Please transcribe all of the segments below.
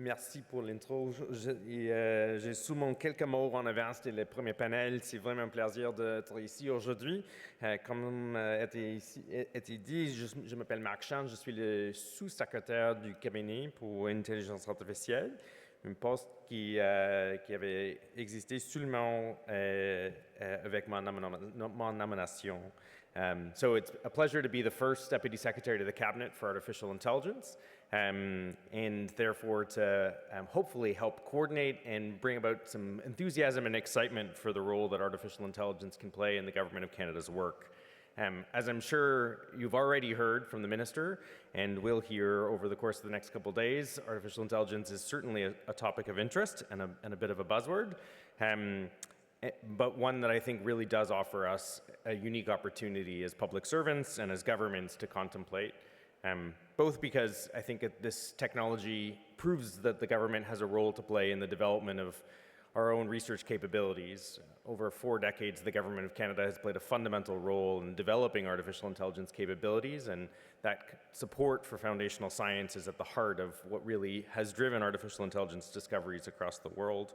Merci pour l'intro. J'ai seulement quelques mots en avant, c'était le premier panel. C'est vraiment un plaisir d'être ici aujourd'hui. Comme été dit, je m'appelle Marc Chan, je suis le sous-secrétaire du cabinet pour l'intelligence artificielle, un poste qui avait existé seulement avec mon nomination. So it's a pleasure to be the first Deputy Secretary to the Cabinet for Artificial Intelligence, and therefore to hopefully help coordinate and bring about some enthusiasm and excitement for the role that artificial intelligence can play in the Government of Canada's work. As I'm sure you've already heard from the Minister, and will hear over the course of the next couple of days, artificial intelligence is certainly a topic of interest and a bit of a buzzword. But one that I think really does offer us a unique opportunity as public servants and as governments to contemplate, both because I think this technology proves that the government has a role to play in the development of our own research capabilities. Over 4 decades, the Government of Canada has played a fundamental role in developing artificial intelligence capabilities, and that support for foundational science is at the heart of what really has driven artificial intelligence discoveries across the world,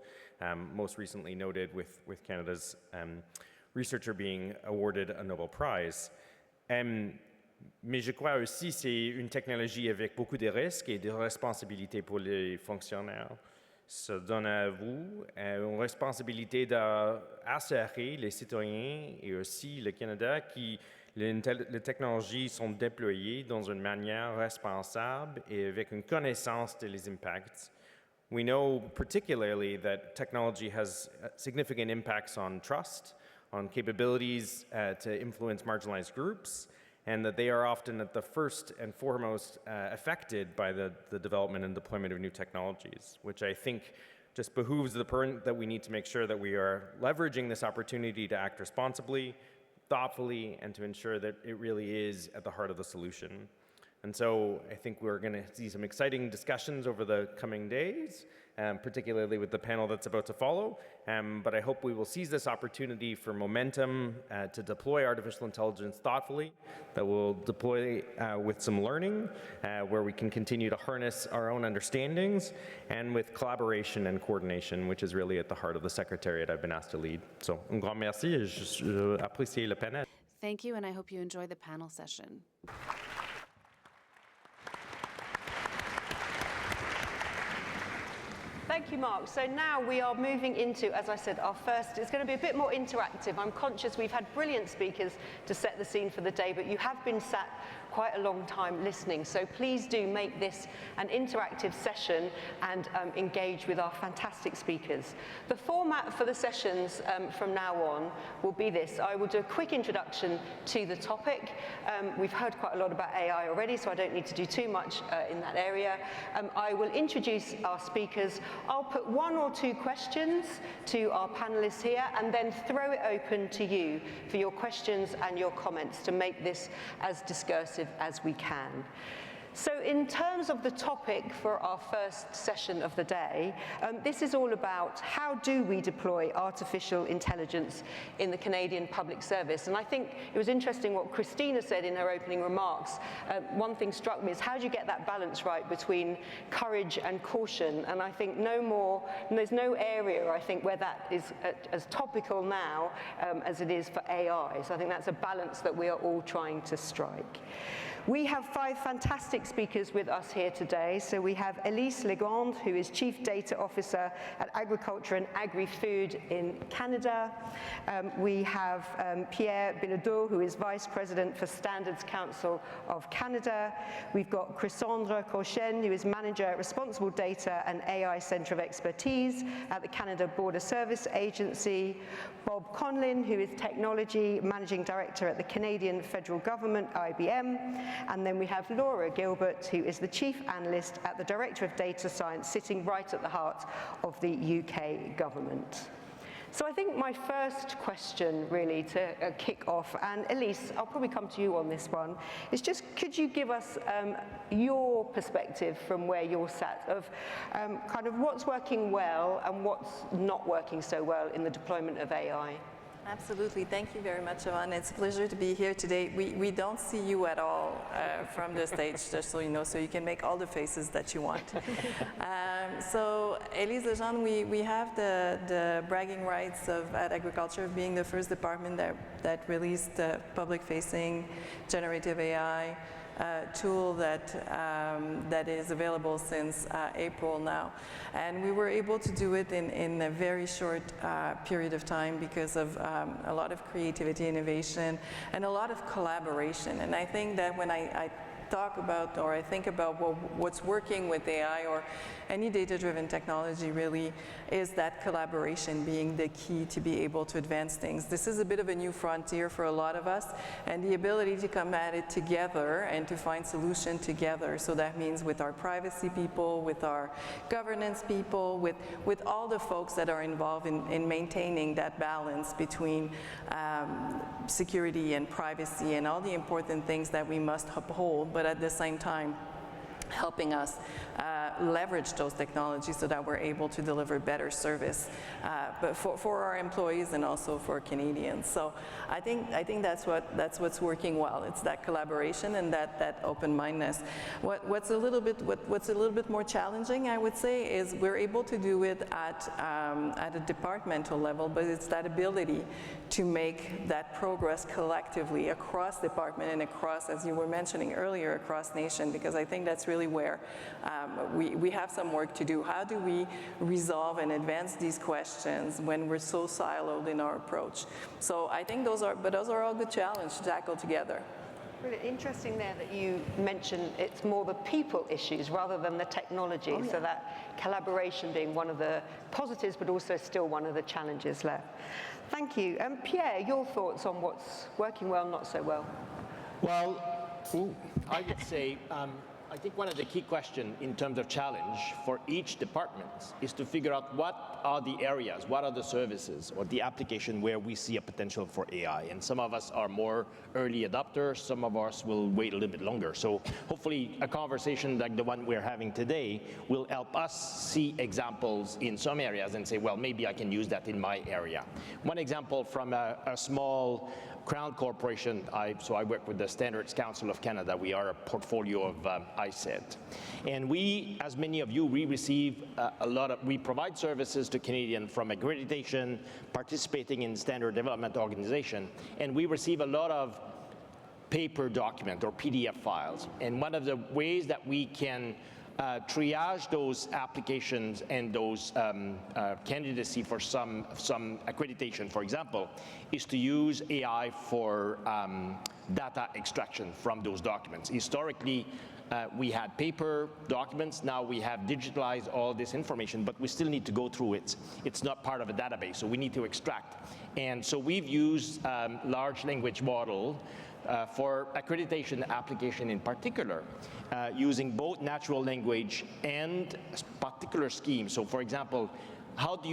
most recently noted with Canada's researcher being awarded a Nobel Prize. Mais je crois aussi que c'est une technologie avec beaucoup de risques et de responsabilités pour les fonctionnaires. Ça donne à vous une responsabilité d'assurer les citoyens et aussi le Canada que les technologies sont déployées dans une manière responsable et avec une connaissance des impacts. We know particularly that technology has significant impacts on trust, on capabilities to influence marginalized groups, and that they are often at the first and foremost affected by the development and deployment of new technologies, which I think just behooves the parent that we need to make sure that we are leveraging this opportunity to act responsibly, thoughtfully, and to ensure that it really is at the heart of the solution. And so I think we're going to see some exciting discussions over the coming days, particularly with the panel that's about to follow. But I hope we will seize this opportunity for momentum to deploy artificial intelligence thoughtfully, that we'll deploy with some learning, where we can continue to harness our own understandings, and with collaboration and coordination, which is really at the heart of the Secretariat I've been asked to lead. So, un grand merci, et j'apprécie le panel. Thank you, and I hope you enjoy the panel session. Thank you, Mark. So now we are moving into, as I said, our first, it's going to be a bit more interactive. I'm conscious we've had brilliant speakers to set the scene for the day, but you have been sat quite a long time listening. So please do make this an interactive session and engage with our fantastic speakers. The format for the sessions from now on will be this. I will do a quick introduction to the topic. We've heard quite a lot about AI already, so I don't need to do too much in that area. I will introduce our speakers. I'll put 1 or 2 questions to our panelists here and then throw it open to you for your questions and your comments to make this as discursive as we can. So in terms of the topic for our first session of the day, this is all about how do we deploy artificial intelligence in the Canadian public service. And I think it was interesting what Christina said in her opening remarks. One thing struck me is how do you get that balance right between courage and caution? And I think there's no area, I think, where that is as topical now as it is for AI. So I think that's a balance that we are all trying to strike. We have 5 fantastic speakers with us here today. So we have Elise Legendre, who is Chief Data Officer at Agriculture and Agri-Food in Canada. We have Pierre Bilodeau, who is Vice President for Standards Council of Canada. We've got Chrysandre Colchen, who is Manager at Responsible Data and AI Centre of Expertise at the Canada Border Service Agency. Bob Conlin, who is Technology Managing Director at the Canadian Federal Government, IBM. And then we have Laura Gilbert, who is the Chief Analyst at the Director of Data Science, sitting right at the heart of the UK government. So I think my first question really to kick off, and Elise, I'll probably come to you on this one, is just could you give us your perspective from where you're sat of kind of what's working well and what's not working so well in the deployment of AI? Absolutely. Thank you very much, Yvonne. It's a pleasure to be here today. We don't see you at all from the stage, just so you know, so you can make all the faces that you want. So, Élise Lejeune, we have the bragging rights at Agriculture of being the first department that released the public-facing generative AI tool that is available since April now. And we were able to do it in a very short period of time because of a lot of creativity, innovation, and a lot of collaboration. And I think that when I talk about, or I think about what's working with AI or any data-driven technology, really is that collaboration being the key to be able to advance things. This is a bit of a new frontier for a lot of us, and the ability to come at it together and to find solution together. So that means with our privacy people, with our governance people, with all the folks that are involved in maintaining that balance between security and privacy and all the important things that we must uphold, but at the same time helping us leverage those technologies so that we're able to deliver better service but for our employees and also for Canadians. So I think that's what's working well. It's that collaboration and that open-mindedness. What's a little bit more challenging, I would say, is we're able to do it at a departmental level, but it's that ability to make that progress collectively across department and across, as you were mentioning earlier, across nation, because I think that's really where we have some work to do. How do we resolve and advance these questions when we're so siloed in our approach? So I think those are all good challenges to tackle together. Really interesting there that you mentioned it's more the people issues rather than the technology. Oh, yeah. So that collaboration being one of the positives, but also still one of the challenges left. Thank you. Pierre, your thoughts on what's working well, not so well? Well, I would say I think one of the key questions in terms of challenge for each department is to figure out what are the areas, what are the services or the application where we see a potential for AI. And some of us are more early adopters, some of us will wait a little bit longer. So hopefully a conversation like the one we're having today will help us see examples in some areas and say, well, maybe I can use that in my area. One example from a small Crown Corporation, so I work with the Standards Council of Canada. We are a portfolio of ICED. And we, as many of you, we receive we provide services to Canadians from accreditation, participating in standard development organization, and we receive a lot of paper document or PDF files. And one of the ways that we can triage those applications and those candidacy for some accreditation, for example, is to use AI for data extraction from those documents. Historically, we had paper documents. Now we have digitalized all this information, but we still need to go through it. It's not part of a database, so we need to extract. And so we've used large language model for accreditation application in particular, using both natural language and particular schemes. So for example, how do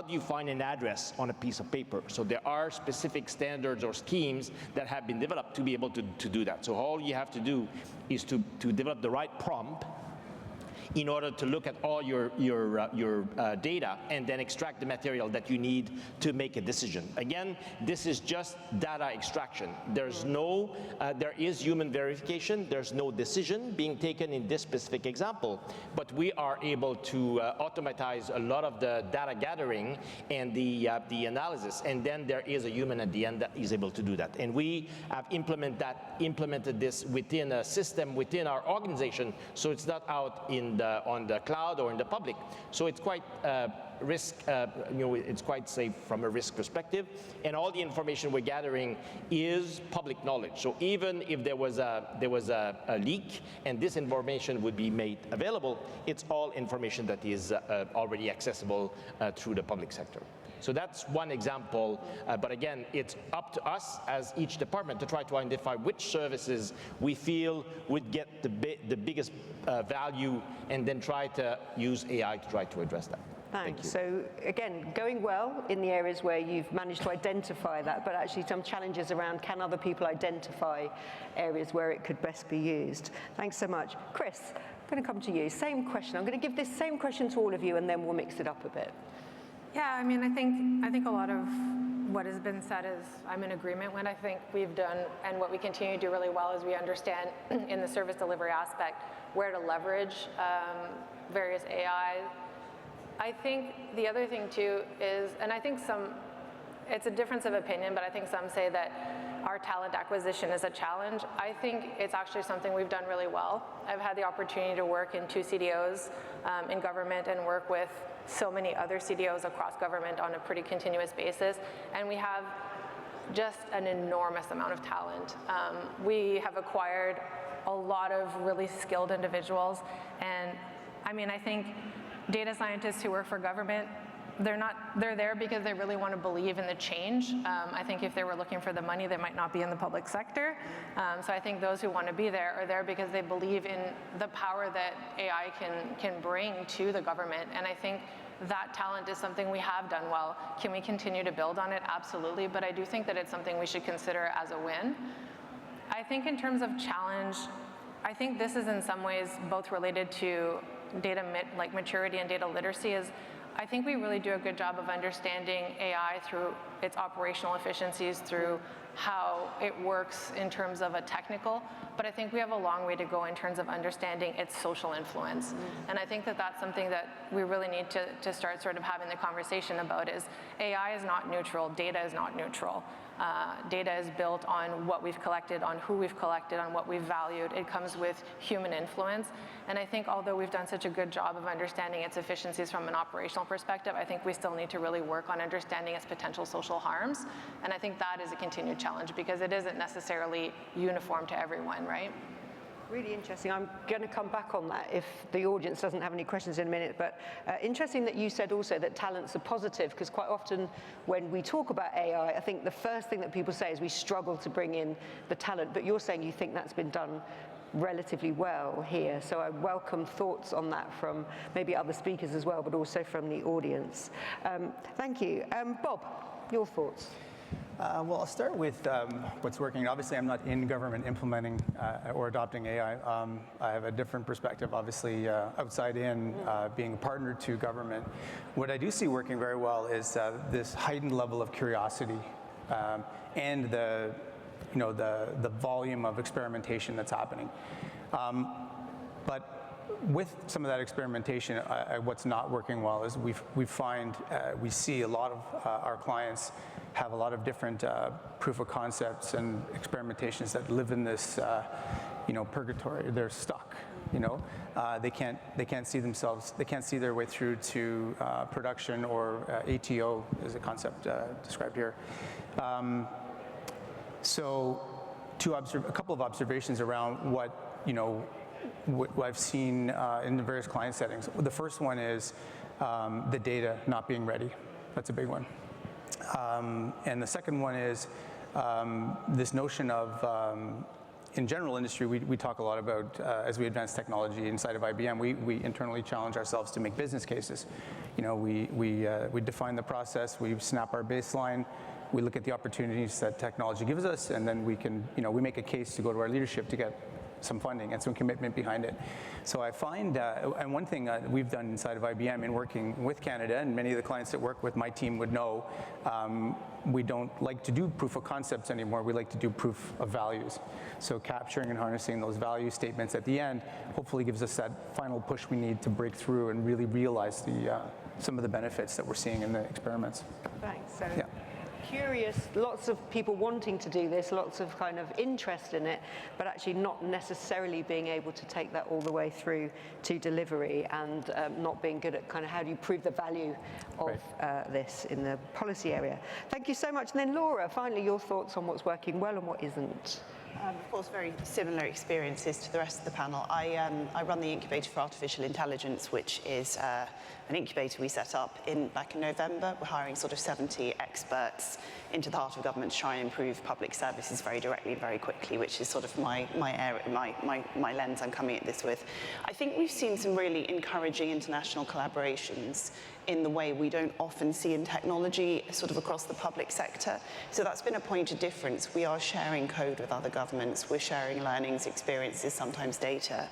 you find an address on a piece of paper? So there are specific standards or schemes that have been developed to be able to do that. So all you have to do is to develop the right prompt in order to look at all your data and then extract the material that you need to make a decision. Again, this is just data extraction. There's no, there is human verification. There's no decision being taken in this specific example, but we are able to automatize a lot of the data gathering and the analysis, and then there is a human at the end that is able to do that. And we have implemented this within a system within our organization, so it's not out on the cloud or in the public. So it's quite it's quite safe from a risk perspective, and all the information we're gathering is public knowledge. So even if there was a leak and this information would be made available, it's all information that is already accessible through the public sector. So that's one example, but again, it's up to us as each department to try to identify which services we feel would get the biggest value, and then try to use AI to try to address that. Thanks. So again, going well in the areas where you've managed to identify that, but actually some challenges around can other people identify areas where it could best be used. Thanks so much. Chris, I'm going to come to you. Same question. I'm going to give this same question to all of you, and then we'll mix it up a bit. Yeah, I mean, I think a lot of what has been said is I'm in agreement with. I think we've done, and what we continue to do really well is we understand in the service delivery aspect where to leverage various AI. I think the other thing too is, and I think it's a difference of opinion, but I think some say that our talent acquisition is a challenge. I think it's actually something we've done really well. I've had the opportunity to work in 2 CDOs in government and work with so many other CDOs across government on a pretty continuous basis, and we have just an enormous amount of talent. We have acquired a lot of really skilled individuals, and I mean, I think data scientists who work for government, they're there because they really want to believe in the change. I think if they were looking for the money, they might not be in the public sector. So I think those who want to be there are there because they believe in the power that AI can bring to the government. And I think that talent is something we have done well. Can we continue to build on it? Absolutely. But I do think that it's something we should consider as a win. I think in terms of challenge, I think this is in some ways both related to data maturity and data literacy. Is I think we really do a good job of understanding AI through its operational efficiencies, through how it works in terms of a technical, but I think we have a long way to go in terms of understanding its social influence. And I think that that's something that we really need to start sort of having the conversation about is AI is not neutral, data is not neutral. Data is built on what we've collected, on who we've collected, on what we've valued. It comes with human influence. And I think although we've done such a good job of understanding its efficiencies from an operational perspective, I think we still need to really work on understanding its potential social harms. And I think that is a continued challenge because it isn't necessarily uniform to everyone, right? Really interesting. I'm going to come back on that if the audience doesn't have any questions in a minute, but interesting that you said also that talents are positive, because quite often when we talk about AI, I think the first thing that people say is we struggle to bring in the talent, but you're saying you think that's been done relatively well here. So I welcome thoughts on that from maybe other speakers as well, but also from the audience. Thank you. Bob, your thoughts? Well, I'll start with what's working. Obviously, I'm not in government implementing or adopting AI. I have a different perspective, obviously, outside in, being a partner to government. What I do see working very well is this heightened level of curiosity and the volume of experimentation that's happening. But with some of that experimentation, what's not working well is we see a lot of our clients have a lot of different proof of concepts and experimentations that live in this, purgatory. They're stuck. They can't see themselves. They can't see their way through to production, or ATO is a concept described here. So, a couple of observations around what I've seen in the various client settings. The first one is the data not being ready. That's a big one. And the second one is this notion of, in general industry, we talk a lot about, as we advance technology inside of IBM, we internally challenge ourselves to make business cases. We define the process, we snap our baseline, we look at the opportunities that technology gives us, and then we can, we make a case to go to our leadership to get some funding and some commitment behind it. So I find, and one thing we've done inside of IBM in working with Canada, and many of the clients that work with my team would know, we don't like to do proof of concepts anymore, we like to do proof of values. So capturing and harnessing those value statements at the end hopefully gives us that final push we need to break through and really realize some of the benefits that we're seeing in the experiments. Thanks. So yeah. Curious, lots of people wanting to do this, lots of kind of interest in it, but actually not necessarily being able to take that all the way through to delivery, and not being good at kind of how do you prove the value of this in the policy area. Thank you so much. And then Laura, finally, your thoughts on what's working well and what isn't. Of course, very similar experiences to the rest of the panel. I run the Incubator for Artificial Intelligence, which is an incubator we set up back in November. We're hiring sort of 70 experts into the heart of government to try and improve public services very directly and very quickly, which is sort of my area, my lens I'm coming at this with. I think we've seen some really encouraging international collaborations in the way we don't often see in technology, sort of across the public sector. So that's been a point of difference. We are sharing code with other governments. We're sharing learnings, experiences, sometimes data.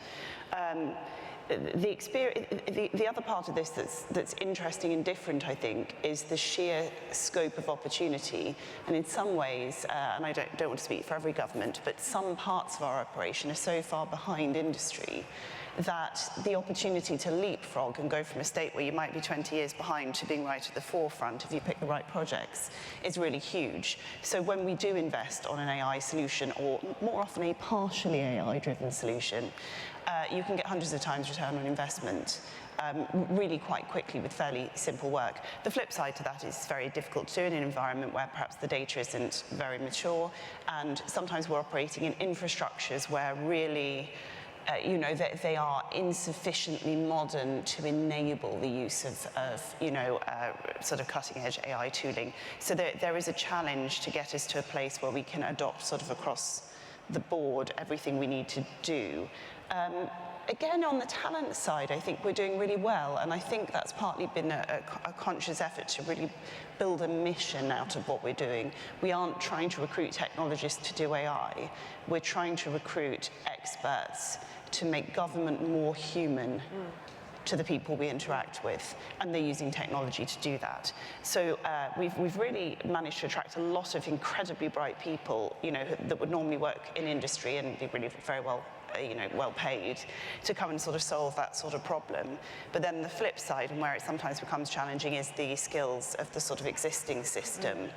the other part of this that's interesting and different, I think, is the sheer scope of opportunity. And in some ways, and I don't want to speak for every government, but some parts of our operation are so far behind industry that the opportunity to leapfrog and go from a state where you might be 20 years behind to being right at the forefront if you pick the right projects is really huge. So when we do invest on an AI solution, or more often a partially AI-driven solution, you can get hundreds of times return on investment really quite quickly with fairly simple work. The flip side to that is it's very difficult to do in an environment where perhaps the data isn't very mature, and sometimes we're operating in infrastructures where really they are insufficiently modern to enable the use of sort of cutting-edge AI tooling. So there is a challenge to get us to a place where we can adopt sort of across the board everything we need to do. Again, on the talent side, I think we're doing really well, and I think that's partly been a conscious effort to really build a mission out of what we're doing. We aren't trying to recruit technologists to do AI. We're trying to recruit experts to make government more human to the people we interact with, and they're using technology to do that. So we've really managed to attract a lot of incredibly bright people, that would normally work in industry and be really very well paid to come and sort of solve that sort of problem. But then the flip side, and where it sometimes becomes challenging, is the skills of the sort of existing system.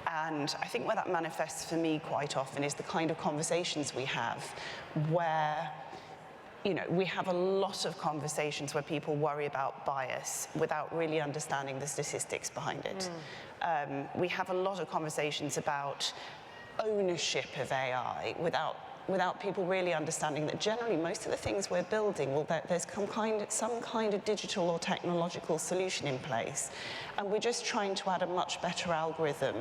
And I think where that manifests for me quite often is the kind of conversations we have where we have a lot of conversations where people worry about bias without really understanding the statistics behind it. We have a lot of conversations about ownership of AI without people really understanding that generally most of the things we're building, there's some kind of digital or technological solution in place. And we're just trying to add a much better algorithm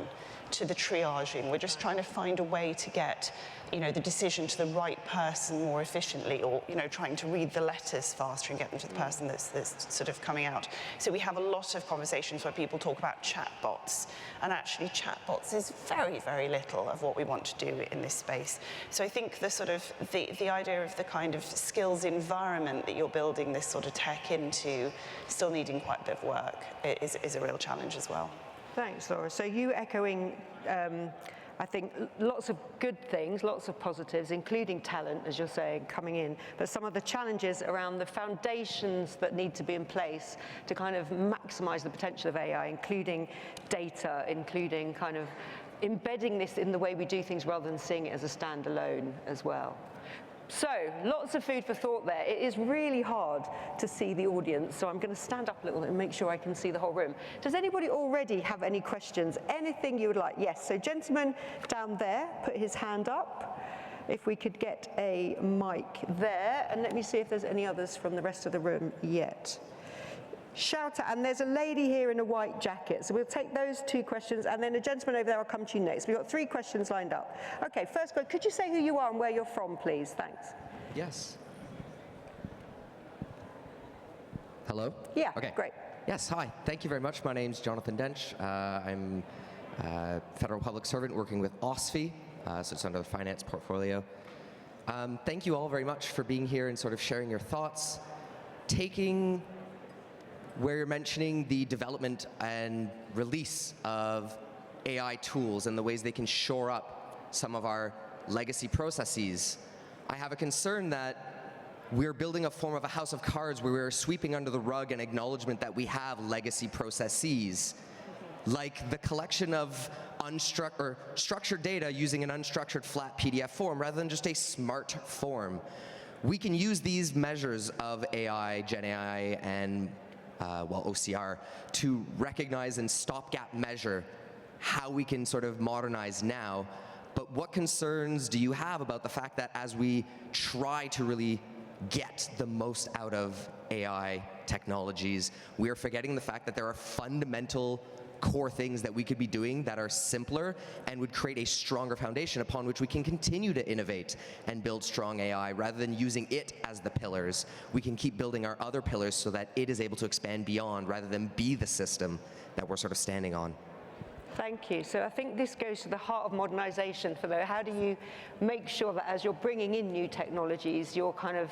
to the triaging. We're just trying to find a way to get the decision to the right person more efficiently, or trying to read the letters faster and get them to the person that's sort of coming out. So we have a lot of conversations where people talk about chatbots, and actually chatbots is very, very little of what we want to do in this space. So I think the idea of the kind of skills environment that you're building this sort of tech into, still needing quite a bit of work, is a real challenge as well. Thanks, Laura. So you echoing, I think, lots of good things, lots of positives, including talent, as you're saying, coming in, but some of the challenges around the foundations that need to be in place to kind of maximize the potential of AI, including data, including kind of embedding this in the way we do things rather than seeing it as a standalone as well. So, lots of food for thought there. It is really hard to see the audience, so I'm going to stand up a little and make sure I can see the whole room. Does anybody already have any questions? Anything you would like? Yes, so gentleman down there put his hand up. If we could get a mic there, and let me see if there's any others from the rest of the room yet. Shout out, and there's a lady here in a white jacket, so we'll take those two questions, and then a gentleman over there will come to you next. We've got 3 questions lined up. Okay, first, could you say who you are and where you're from, please? Thanks. Yes. Hello? Yeah, okay. Great. Yes, hi. Thank you very much. My name's Jonathan Dench. I'm a federal public servant working with OSFI, so it's under the finance portfolio. Thank you all very much for being here and sort of sharing your thoughts. Where you're mentioning the development and release of AI tools and the ways they can shore up some of our legacy processes, I have a concern that we're building a form of a house of cards where we're sweeping under the rug an acknowledgement that we have legacy processes, like the collection of structured data using an unstructured flat PDF form rather than just a smart form. We can use these measures of AI, Gen AI, and OCR to recognize and stopgap measure how we can sort of modernize now. But what concerns do you have about the fact that as we try to really get the most out of AI technologies, we are forgetting the fact that there are fundamental core things that we could be doing that are simpler and would create a stronger foundation upon which we can continue to innovate and build strong AI rather than using it as the pillars. We can keep building our other pillars so that it is able to expand beyond rather than be the system that we're sort of standing on. Thank you. So I think this goes to the heart of modernization, how do you make sure that as you're bringing in new technologies, you're kind of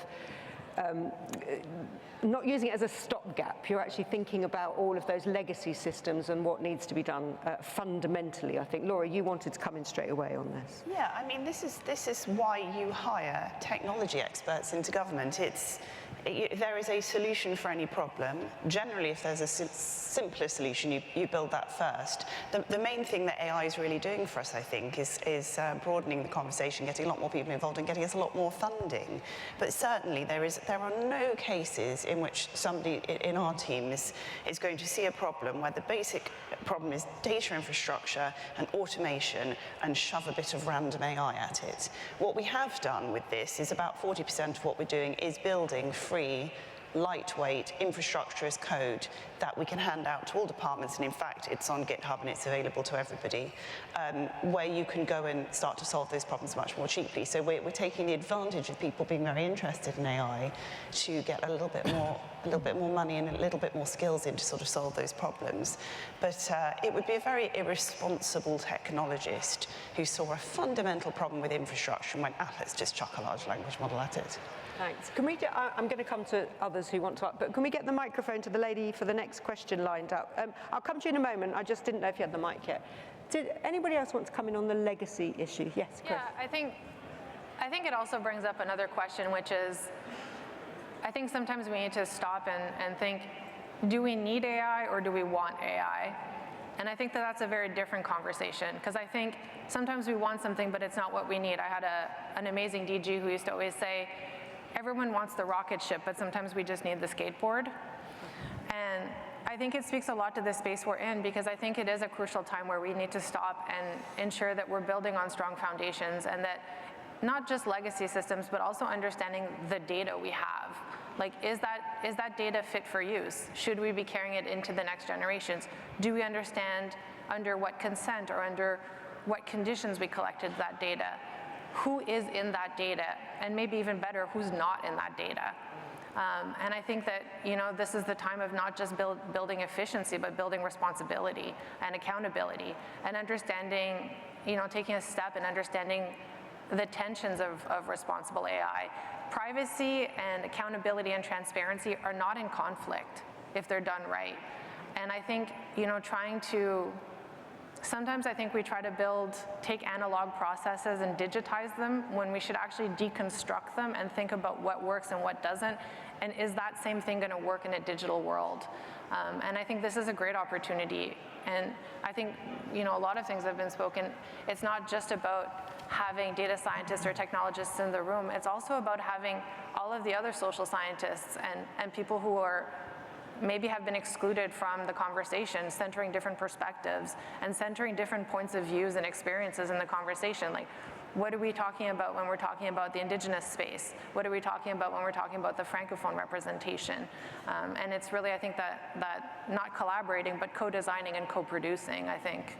not using it as a stopgap. You're actually thinking about all of those legacy systems and what needs to be done fundamentally, I think. Laura, you wanted to come in straight away on this. Yeah, I mean, this is why you hire technology experts into government. There is a solution for any problem. Generally, if there's a simpler solution, you build that first. The main thing that AI is really doing for us, I think, is broadening the conversation, getting a lot more people involved and getting us a lot more funding. But certainly there are no cases in which somebody in our team is going to see a problem where the basic problem is data infrastructure and automation and shove a bit of random AI at it. What we have done with this is about 40% of what we're doing is building free, lightweight infrastructure as code that we can hand out to all departments, and in fact it's on GitHub and it's available to everybody, where you can go and start to solve those problems much more cheaply. So we're taking the advantage of people being very interested in AI to get a little bit more money and a little bit more skills in to sort of solve those problems. But it would be a very irresponsible technologist who saw a fundamental problem with infrastructure and went, let's just chuck a large language model at it. Thanks. Can we I'm going to come to others who want to, but can we get the microphone to the lady for the next question lined up? I'll come to you in a moment. I just didn't know if you had the mic yet. Did anybody else want to come in on the legacy issue? Yes, Chris. Yeah, I think it also brings up another question, which is, I think sometimes we need to stop and think, do we need AI or do we want AI? And I think that's a very different conversation, because I think sometimes we want something, but it's not what we need. I had an amazing DG who used to always say, everyone wants the rocket ship, but sometimes we just need the skateboard. And I think it speaks a lot to the space we're in, because I think it is a crucial time where we need to stop and ensure that we're building on strong foundations, and that not just legacy systems, but also understanding the data we have. Like, is that data fit for use? Should we be carrying it into the next generations? Do we understand under what consent or under what conditions we collected that data? Who is in that data? And maybe even better, who's not in that data? And I think that, this is the time of not just building efficiency, but building responsibility and accountability, and understanding, taking a step and understanding the tensions of responsible AI. Privacy and accountability and transparency are not in conflict if they're done right. And I think, sometimes I think we try to take analog processes and digitize them when we should actually deconstruct them and think about what works and what doesn't, and is that same thing going to work in a digital world? And I think this is a great opportunity. And I think, a lot of things have been spoken. It's not just about having data scientists or technologists in the room. It's also about having all of the other social scientists and people who are maybe have been excluded from the conversation, centering different perspectives and centering different points of views and experiences in the conversation. Like, what are we talking about when we're talking about the Indigenous space? What are we talking about when we're talking about the Francophone representation? And it's really, I think, that not collaborating, but co-designing and co-producing, I think.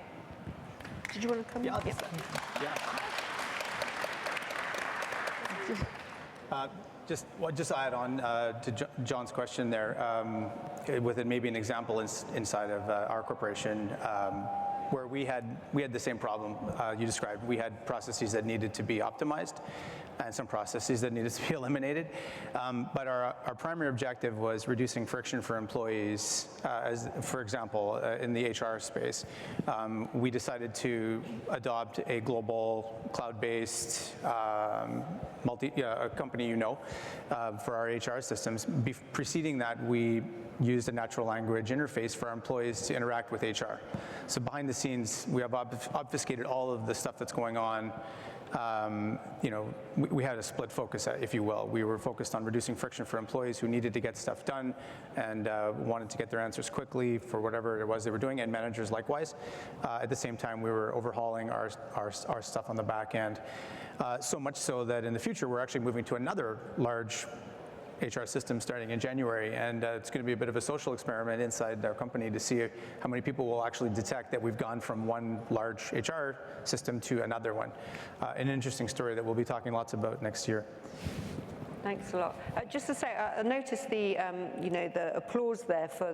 Did you want to come? Yeah. Just add on to John's question there, with it maybe an example inside of our corporation, where we had the same problem you described. We had processes that needed to be optimized and some processes that needed to be eliminated. But our primary objective was reducing friction for employees. For example, in the HR space, we decided to adopt a global cloud-based company, for our HR systems. Preceding that, we used a natural language interface for our employees to interact with HR. So behind the scenes, we have obfuscated all of the stuff that's going on. We had a split focus, if you will. We were focused on reducing friction for employees who needed to get stuff done and wanted to get their answers quickly for whatever it was they were doing, and managers likewise. At the same time, we were overhauling our stuff on the back end. So much so that in the future, we're actually moving to another large HR system starting in January, and it's going to be a bit of a social experiment inside our company to see how many people will actually detect that we've gone from one large HR system to another one. An interesting story that we'll be talking lots about next year. Thanks a lot. Just to say, I noticed the, the applause there for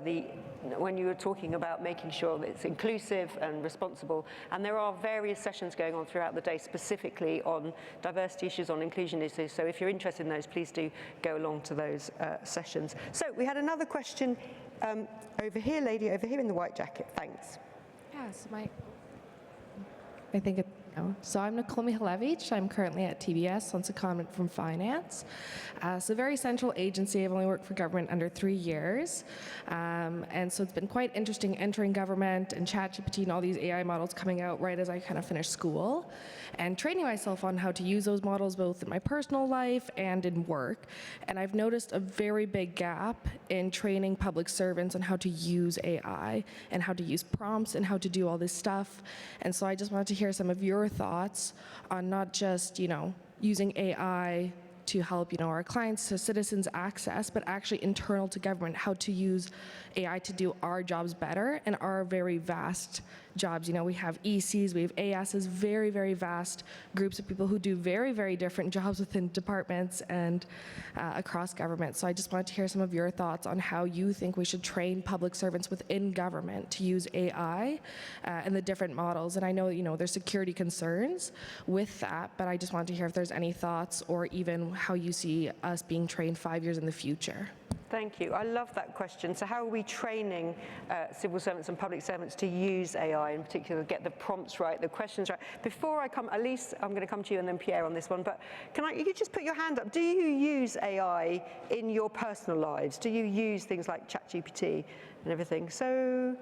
when you were talking about making sure that it's inclusive and responsible. And there are various sessions going on throughout the day specifically on diversity issues, on inclusion issues. So if you're interested in those, please do go along to those sessions. So we had another question over here, lady over here in the white jacket. Thanks. Yes, I think it. So I'm Nicole Mihalevich. I'm currently at TBS on secondment from finance. So very central agency. I've only worked for government under 3 years. And so it's been quite interesting entering government and ChatGPT and all these AI models coming out right as I kind of finished school and training myself on how to use those models both in my personal life and in work. And I've noticed a very big gap in training public servants on how to use AI and how to use prompts and how to do all this stuff. And so I just wanted to hear some of your thoughts on not just, using AI to help, our clients, to citizens access, but actually internal to government, how to use AI to do our jobs better and our very vast jobs. We have ECs, we have ASs, very, very vast groups of people who do very, very different jobs within departments and across government. So I just wanted to hear some of your thoughts on how you think we should train public servants within government to use AI and the different models. And I know, there's security concerns with that, but I just wanted to hear if there's any thoughts or even how you see us being trained 5 years in the future. Thank you. I love that question. So how are we training civil servants and public servants to use AI in particular, get the prompts right, the questions right? Before I come, Elise, I'm going to come to you and then Pierre on this one, but you could just put your hand up. Do you use AI in your personal lives? Do you use things like ChatGPT and everything? So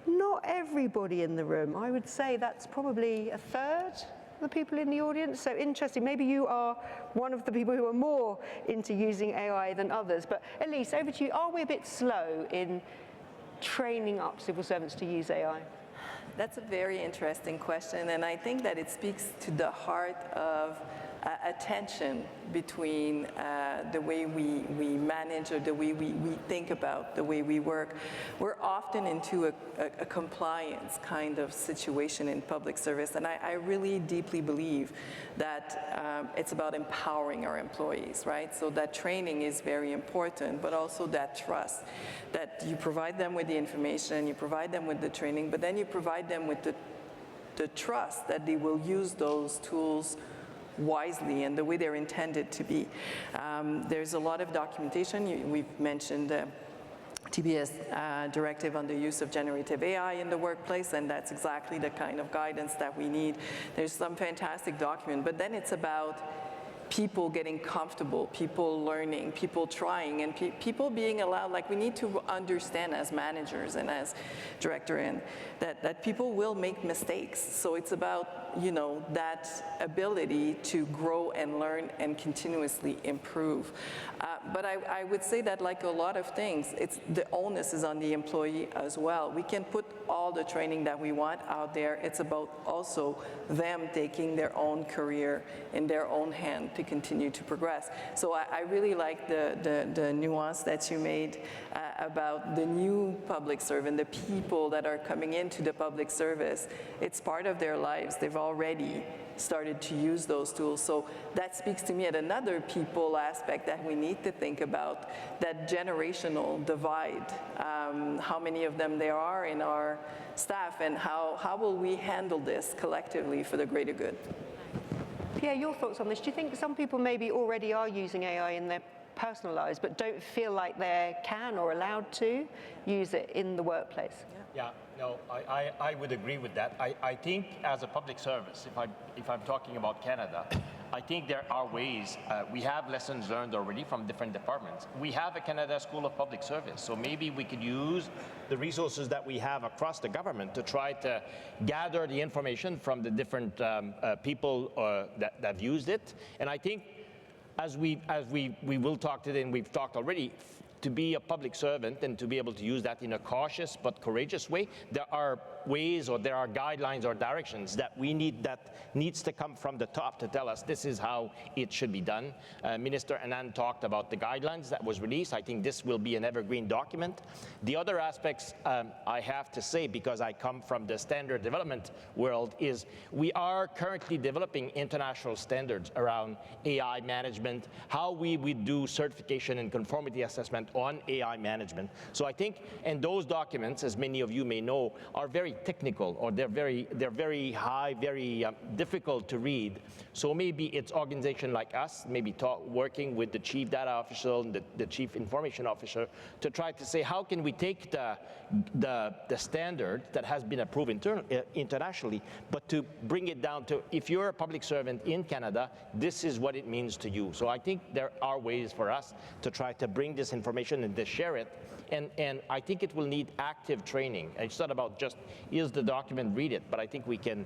not everybody in the room. I would say that's probably a third the people in the audience. So interesting. Maybe you are one of the people who are more into using AI than others. But Elise, over to you. Are we a bit slow in training up civil servants to use AI? That's a very interesting question, and I think that it speaks to the heart of a tension between the way we manage or the way we think about the way we work. We're often into a compliance kind of situation in public service, and I really deeply believe that it's about empowering our employees, right? So that training is very important, but also that trust, that you provide them with the information, you provide them with the training, but then you provide them with the trust that they will use those tools wisely and the way they're intended to be. There's a lot of documentation. We've mentioned TBS directive on the use of generative AI in the workplace, and that's exactly the kind of guidance that we need. There's some fantastic document, but then it's about people getting comfortable, people learning, people trying, and people being allowed, like we need to understand as managers and as director and that people will make mistakes. So it's about, that ability to grow and learn and continuously improve. But I would say that like a lot of things, the onus is on the employee as well. We can put all the training that we want out there. It's about also them taking their own career in their own hand to continue to progress. So I really like the nuance that you made about the new public servant, the people that are coming into the public service. It's part of their lives. They've already started to use those tools. So that speaks to me at another people aspect that we need to think about, that generational divide, how many of them there are in our staff, and how will we handle this collectively for the greater good? Pierre, your thoughts on this? Do you think some people maybe already are using AI in their personal lives but don't feel like they can or allowed to use it in the workplace? Yeah, no, I would agree with that. I think as a public service, if I'm talking about Canada, I think there are ways, we have lessons learned already from different departments. We have a Canada School of Public Service, so maybe we could use the resources that we have across the government to try to gather the information from the different people that have used it. And I think as we will talk today, and we've talked already, to be a public servant and to be able to use that in a cautious but courageous way, there are ways or there are guidelines or directions that we need, that needs to come from the top to tell us this is how it should be done. Minister Anand talked about the guidelines that was released. I think this will be an evergreen document. The other aspects I have to say, because I come from the standard development world, is we are currently developing international standards around AI management, how we would do certification and conformity assessment on AI management. So I think, and those documents, as many of you may know, are very technical, or they're very high, very difficult to read. So maybe it's organization like us, maybe working with the chief data officer and the chief information officer to try to say, how can we take the standard that has been approved internationally, but to bring it down to, if you're a public servant in Canada, this is what it means to you. So I think there are ways for us to try to bring this information and to share it. And I think it will need active training. It's not about just, here's the document, read it, but I think we can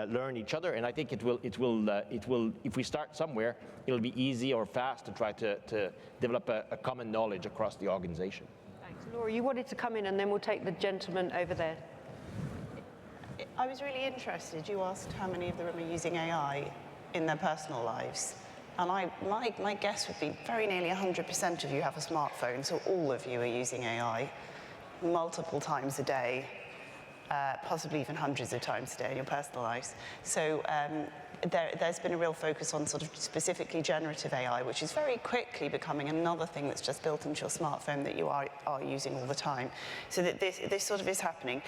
learn each other, and I think it will, if we start somewhere, it'll be easy or fast to try to develop a common knowledge across the organization. Thanks. Laura, you wanted to come in, and then we'll take the gentleman over there. I was really interested. You asked how many of the room are using AI in their personal lives. And my guess would be very nearly 100% of you have a smartphone, so all of you are using AI multiple times a day, possibly even hundreds of times a day in your personal lives. So there's been a real focus on sort of specifically generative AI, which is very quickly becoming another thing that's just built into your smartphone that you are using all the time. So that this sort of is happening.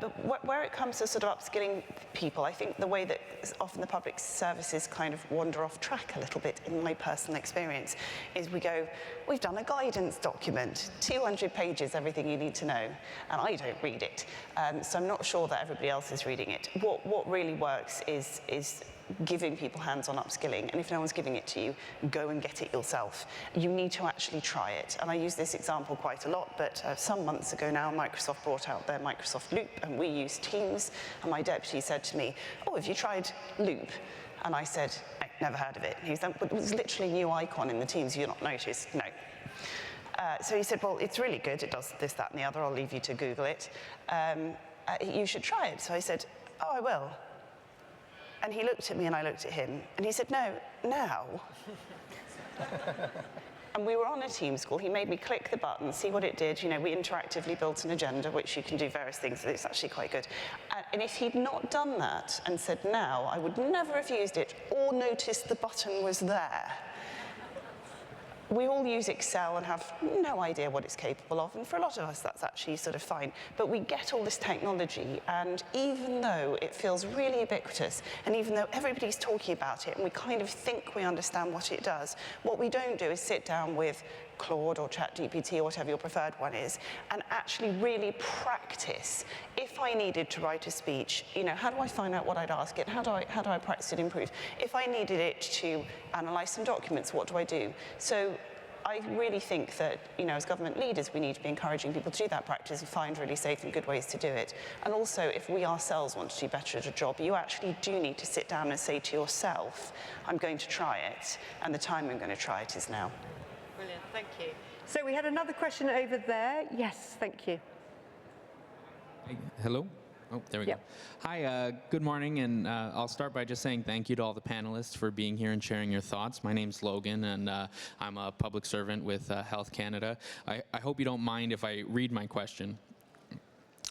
But where it comes to sort of upskilling people, I think the way that often the public services kind of wander off track a little bit, in my personal experience, is we go, we've done a guidance document, 200 pages, everything you need to know, and I don't read it. So I'm not sure that everybody else is reading it. What really works is giving people hands-on upskilling, and if no one's giving it to you, go and get it yourself. You need to actually try it, and I use this example quite a lot, but some months ago now, Microsoft brought out their Microsoft Loop, and we use Teams, and my deputy said to me, oh, have you tried Loop? And I said, I've never heard of it. And he said, but it was literally a new icon in the Teams, you not noticed? No. So he said, well, it's really good, it does this, that, and the other, I'll leave you to Google it. You should try it. So I said, oh, I will. And he looked at me and I looked at him, and he said, no, now. And we were on a Teams call. He made me click the button, see what it did. You know, we interactively built an agenda, which you can do various things. It's actually quite good. And if he'd not done that and said now, I would never have used it or noticed the button was there. We all use Excel and have no idea what it's capable of, and for a lot of us that's actually sort of fine. But we get all this technology, and even though it feels really ubiquitous, and even though everybody's talking about it, and we kind of think we understand what it does, what we don't do is sit down with Claude or ChatGPT or whatever your preferred one is, and actually really practice. If I needed to write a speech, you know, how do I find out what I'd ask it? How do I practice it, improve? If I needed it to analyze some documents, what do I do? So I really think that, you know, as government leaders, we need to be encouraging people to do that practice and find really safe and good ways to do it. And also, if we ourselves want to do better at a job, you actually do need to sit down and say to yourself, I'm going to try it, and the time I'm going to try it is now. Brilliant, thank you. So we had another question over there. Yes, thank you. Hello? Oh, there we go. Hi, good morning, and I'll start by just saying thank you to all the panelists for being here and sharing your thoughts. My name's Logan, and I'm a public servant with Health Canada. I hope you don't mind if I read my question.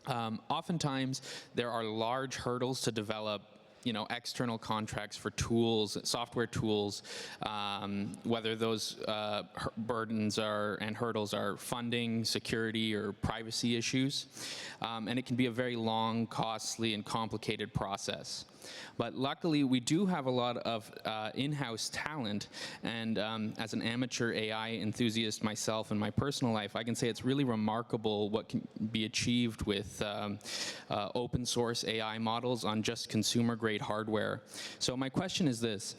Oftentimes, there are large hurdles to develop external contracts for tools, software tools, whether those burdens and hurdles are funding, security, or privacy issues. And it can be a very long, costly, and complicated process. But luckily, we do have a lot of in-house talent, and as an amateur AI enthusiast myself in my personal life, I can say it's really remarkable what can be achieved with open source AI models on just consumer-grade hardware. So my question is this: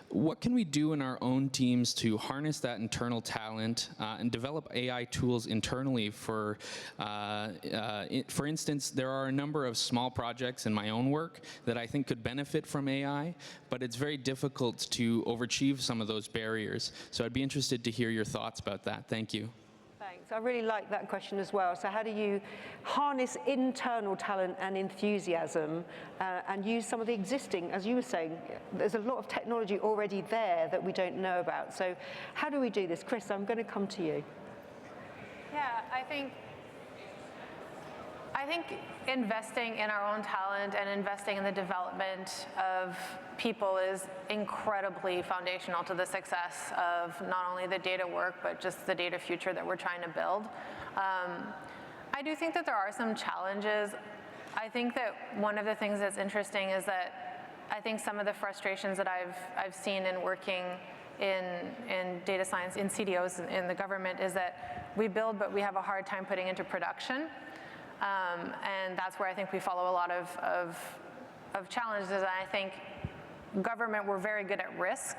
what can we do in our own teams to harness that internal talent and develop AI tools internally? For instance, there are a number of small projects in my own work that I think could benefit from AI, but it's very difficult to overachieve some of those barriers. So I'd be interested to hear your thoughts about that. Thank you. Thanks. I really like that question as well. So how do you harness internal talent and enthusiasm and use some of the existing, as you were saying, there's a lot of technology already there that we don't know about. So how do we do this? Chris, I'm going to come to you. Yeah, I think investing in our own talent and investing in the development of people is incredibly foundational to the success of not only the data work, but just the data future that we're trying to build. I do think that there are some challenges. I think that one of the things that's interesting is that I think some of the frustrations that I've seen in working in data science, in CDOs, in the government, is that we build, but we have a hard time putting into production. And that's where I think we follow a lot of challenges. And I think government, we're very good at risk.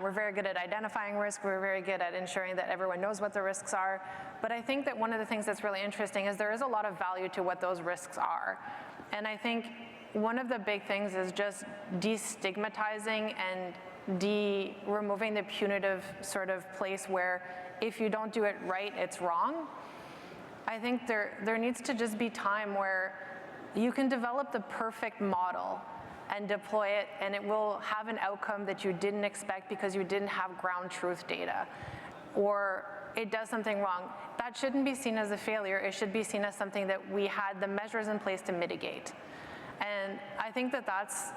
We're very good at identifying risk. We're very good at ensuring that everyone knows what the risks are. But I think that one of the things that's really interesting is there is a lot of value to what those risks are. And I think one of the big things is just destigmatizing and removing the punitive sort of place where if you don't do it right, it's wrong. I think there needs to just be time where you can develop the perfect model and deploy it, and it will have an outcome that you didn't expect because you didn't have ground truth data, or it does something wrong. That shouldn't be seen as a failure. It should be seen as something that we had the measures in place to mitigate. And I think that that's,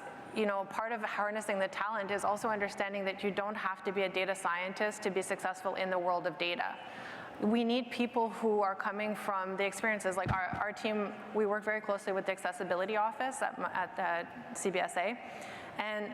part of harnessing the talent is also understanding that you don't have to be a data scientist to be successful in the world of data. We need people who are coming from the experiences. Like our team, we work very closely with the accessibility office at CBSA, and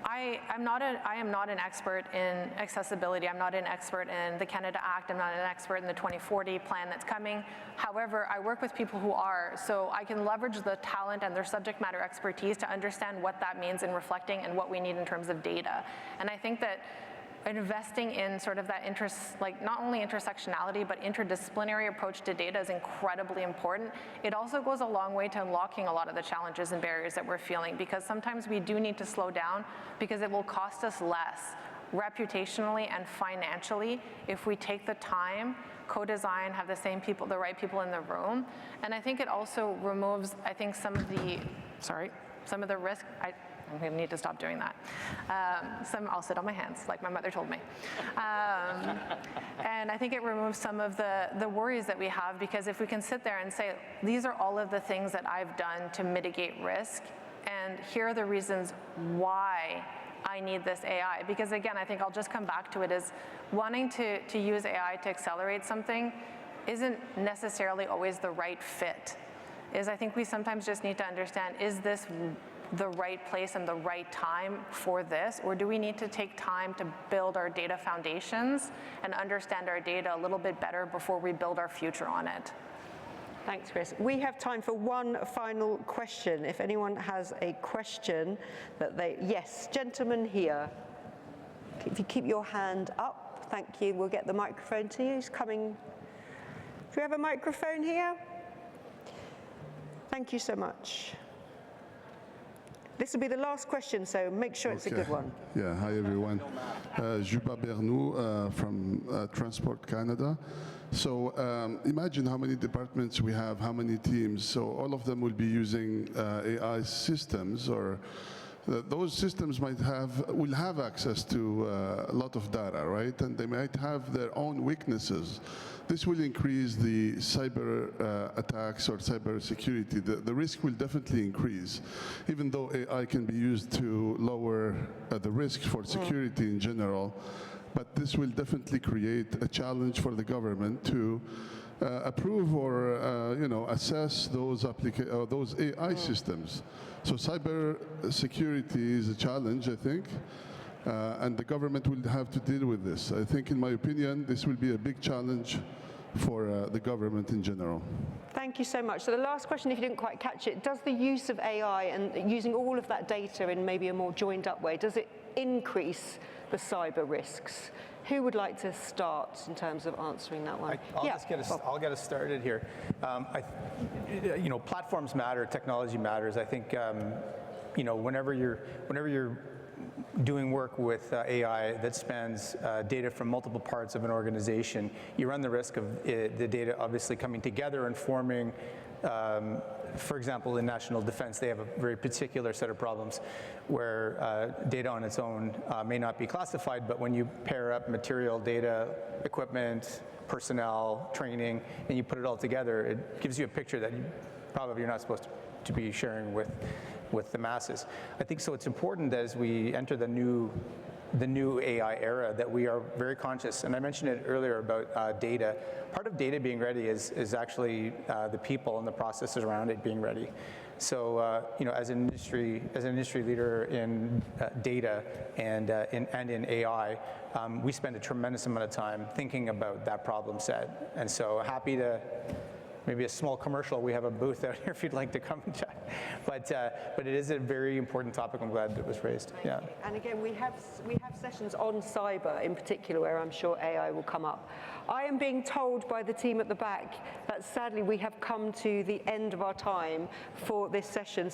I am not an expert in accessibility. I'm not an expert in the Canada Act. I'm not an expert in the 2040 plan that's coming. However, I work with people who are, so I can leverage the talent and their subject matter expertise to understand what that means in reflecting and what we need in terms of data. And I think that investing in sort of that not only intersectionality, but interdisciplinary approach to data is incredibly important. It also goes a long way to unlocking a lot of the challenges and barriers that we're feeling, because sometimes we do need to slow down because it will cost us less reputationally and financially if we take the time, co-design, have the right people in the room. And I think it also removes, I think, some of the risk. I need to stop doing that. I'll sit on my hands, like my mother told me. And I think it removes some of the worries that we have, because if we can sit there and say, these are all of the things that I've done to mitigate risk, and here are the reasons why I need this AI. Because again, I think I'll just come back to it, is wanting to use AI to accelerate something isn't necessarily always the right fit. I think we sometimes just need to understand, is this the right place and the right time for this, or do we need to take time to build our data foundations and understand our data a little bit better before we build our future on it? Thanks, Chris. We have time for one final question. If anyone has a question yes, gentleman here. If you keep your hand up, thank you. We'll get the microphone to you. Who's coming? Do we have a microphone here? Thank you so much. This will be the last question, so make sure it's a good one. Yeah, hi everyone. Juba Bernou from Transport Canada. So imagine how many departments we have, how many teams. So all of them will be using AI systems, or those systems will have access to a lot of data, right? And they might have their own weaknesses. This will increase the cyber attacks or cyber security. The risk will definitely increase, even though AI can be used to lower the risk for security in general. But this will definitely create a challenge for the government to approve or assess those AI systems. So cyber security is a challenge, I think. And the government will have to deal with this. I think, in my opinion, this will be a big challenge for the government in general. Thank you so much. So the last question, if you didn't quite catch it, does the use of AI and using all of that data in maybe a more joined up way, does it increase the cyber risks? Who would like to start in terms of answering that one? I'll get us started here. Platforms matter, technology matters. I think whenever you're doing work with AI that spans data from multiple parts of an organization, you run the risk of the data obviously coming together and forming, for example, in national defense, they have a very particular set of problems where data on its own may not be classified, but when you pair up material, data, equipment, personnel, training, and you put it all together, it gives you a picture that you're not supposed to be sharing with the masses. I think so it's important that as we enter the new AI era that we are very conscious, and I mentioned it earlier about data. Part of data being ready is actually the people and the processes around it being ready. So, as an industry leader in data and in AI, we spend a tremendous amount of time thinking about that problem set. And so happy to, maybe a small commercial, we have a booth out here if you'd like to come and chat. But it is a very important topic. I'm glad that it was raised. Yeah. And again, we have sessions on cyber in particular where I'm sure AI will come up. I am being told by the team at the back that sadly we have come to the end of our time for this session.